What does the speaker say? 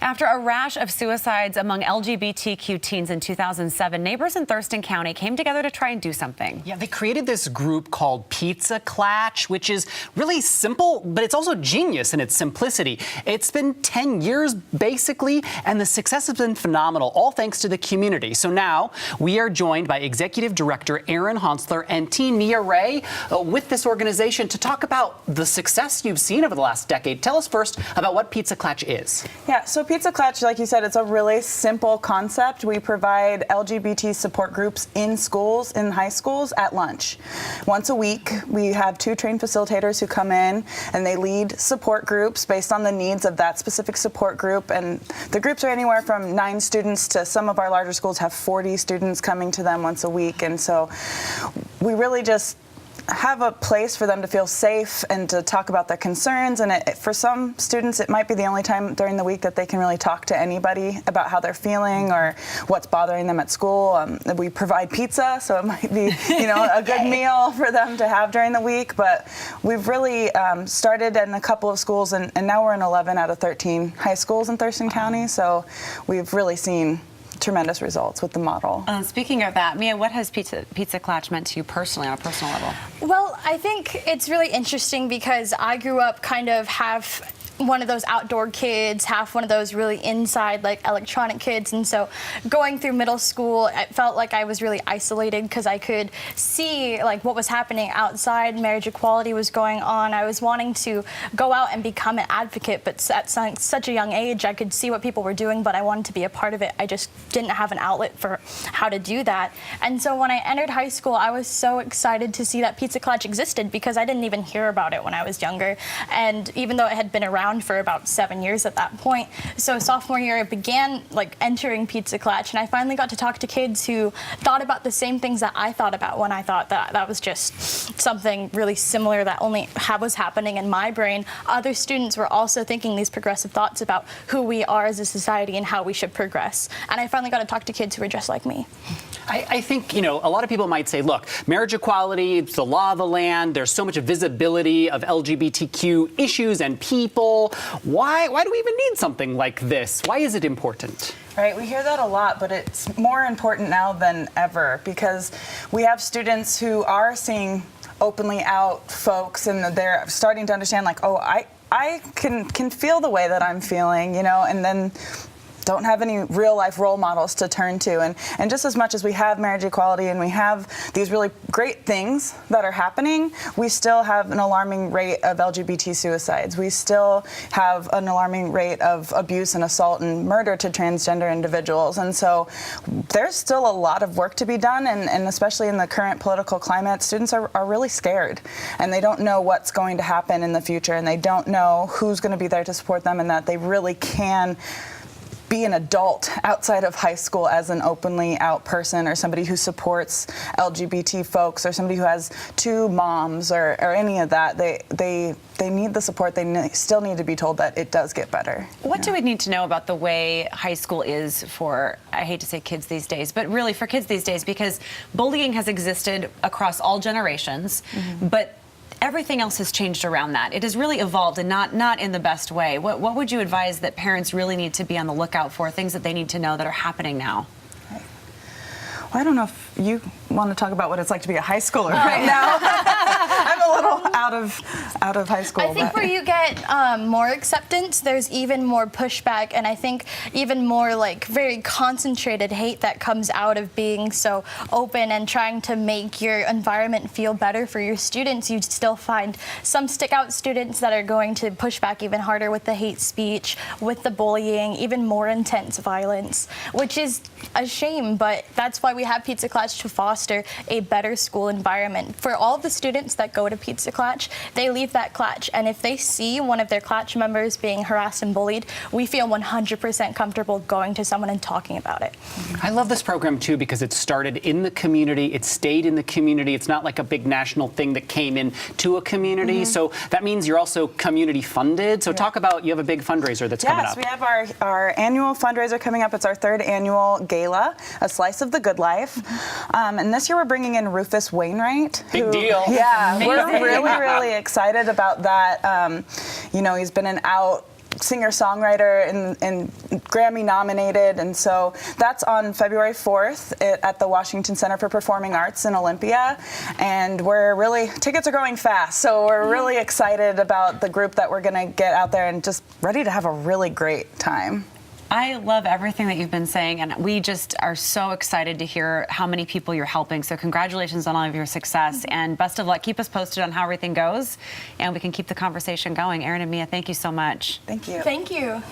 After a rash of suicides among LGBTQ teens in 2007, neighbors in Thurston County came together to try and do something. Yeah, they created this group called Klatch, which is really simple, but it's also genius in its simplicity. It's been 10 years, basically, and the success has been phenomenal, all thanks to the community. So now we are joined by Executive Director Aaron Honsler and teen Mia Ray with this organization to talk about the success you've seen over the last decade. Tell us first about what Klatch is. Yeah, so Klatch, like you said, it's a really simple concept. We provide LGBT support groups in schools, in high schools, at lunch. Once a week, we have 2 trained facilitators who come in and they lead support groups based on the needs of that specific support group. And the groups are anywhere from 9 students to some of our larger schools have 40 students coming to them once a week. And so we really just have a place for them to feel safe and to talk about their concerns. And for some students, it might be the only time during the week that they can really talk to anybody about how they're feeling or what's bothering them at school. We provide pizza, so it might be, a good meal for them to have during the week. But we've really started in a couple of schools, and now we're in 11 out of 13 high schools in Thurston County. So we've really seen tremendous results with the model. Speaking of that, Mia, what has Klatch meant to you personally on a personal level? Well, I think it's really interesting because I grew up kind of half one of those outdoor kids, half one of those really inside, like, electronic kids. And so going through middle school, it felt like I was really isolated because I could see, like, what was happening outside. Marriage equality was going on. I was wanting to go out and become an advocate, but at such a young age, I could see what people were doing, but I wanted to be a part of it. I just didn't have an outlet for how to do that. And so when I entered high school, I was so excited to see that Klatch existed because I didn't even hear about it when I was younger. And even though it had been around for about 7 years at that point. So sophomore year, I began entering Klatch, and I finally got to talk to kids who thought about the same things that I thought about when I thought that was just something really similar that only was happening in my brain. Other students were also thinking these progressive thoughts about who we are as a society and how we should progress. And I finally got to talk to kids who were just like me. I think, a lot of people might say, look, marriage equality, it's the law of the land, there's so much visibility of LGBTQ issues and people. Why do we even need something like this? Why is it important? Right, we hear that a lot, but it's more important now than ever because we have students who are seeing openly out folks and they're starting to understand, like, oh, I can feel the way that I'm feeling, and then don't have any real life role models to turn to. And just as much as we have marriage equality and we have these really great things that are happening, we still have an alarming rate of LGBT suicides. We still have an alarming rate of abuse and assault and murder to transgender individuals. And so there's still a lot of work to be done. And especially in the current political climate, students are really scared. And they don't know what's going to happen in the future. And they don't know who's going to be there to support them and that they really can be an adult outside of high school as an openly out person or somebody who supports LGBT folks or somebody who has 2 moms or any of that. They need the support. They still need to be told that it does get better. What do we need to know about the way high school is for, I hate to say kids these days, but really for kids these days, because bullying has existed across all generations, but everything else has changed around that. It has really evolved and not in the best way. What would you advise that parents really need to be on the lookout for, things that they need to know that are happening now? Well, I don't know if you want to talk about what it's like to be a high schooler right now. I'm a little out of high school. I think where you get more acceptance, there's even more pushback, and I think even more very concentrated hate that comes out of being so open and trying to make your environment feel better for your students. You still find some stick-out students that are going to push back even harder with the hate speech, with the bullying, even more intense violence, which is a shame, but that's why we have Klatch to foster a better school environment. For all the students that go to Klatch, they leave that Klatch, and if they see one of their Klatch members being harassed and bullied, we feel 100% comfortable going to someone and talking about it. I love this program too because it started in the community, it stayed in the community. It's not like a big national thing that came in to a community. So that means you're also community funded. So talk about, you have a big fundraiser that's coming up. Yes, we have our annual fundraiser coming up. It's our 3rd annual gala, A Slice of the Good Life. And this year we're bringing in Rufus Wainwright. Big deal. Yeah, we're really excited about that. He's been an out singer-songwriter and Grammy nominated. And so that's on February 4th at the Washington Center for Performing Arts in Olympia. And tickets are going fast. So we're really excited about the group that we're going to get out there and just ready to have a really great time. I love everything that you've been saying, and we just are so excited to hear how many people you're helping. So congratulations on all of your success, and best of luck. Keep us posted on how everything goes, and we can keep the conversation going. Erin and Mia, thank you so much. Thank you. Thank you.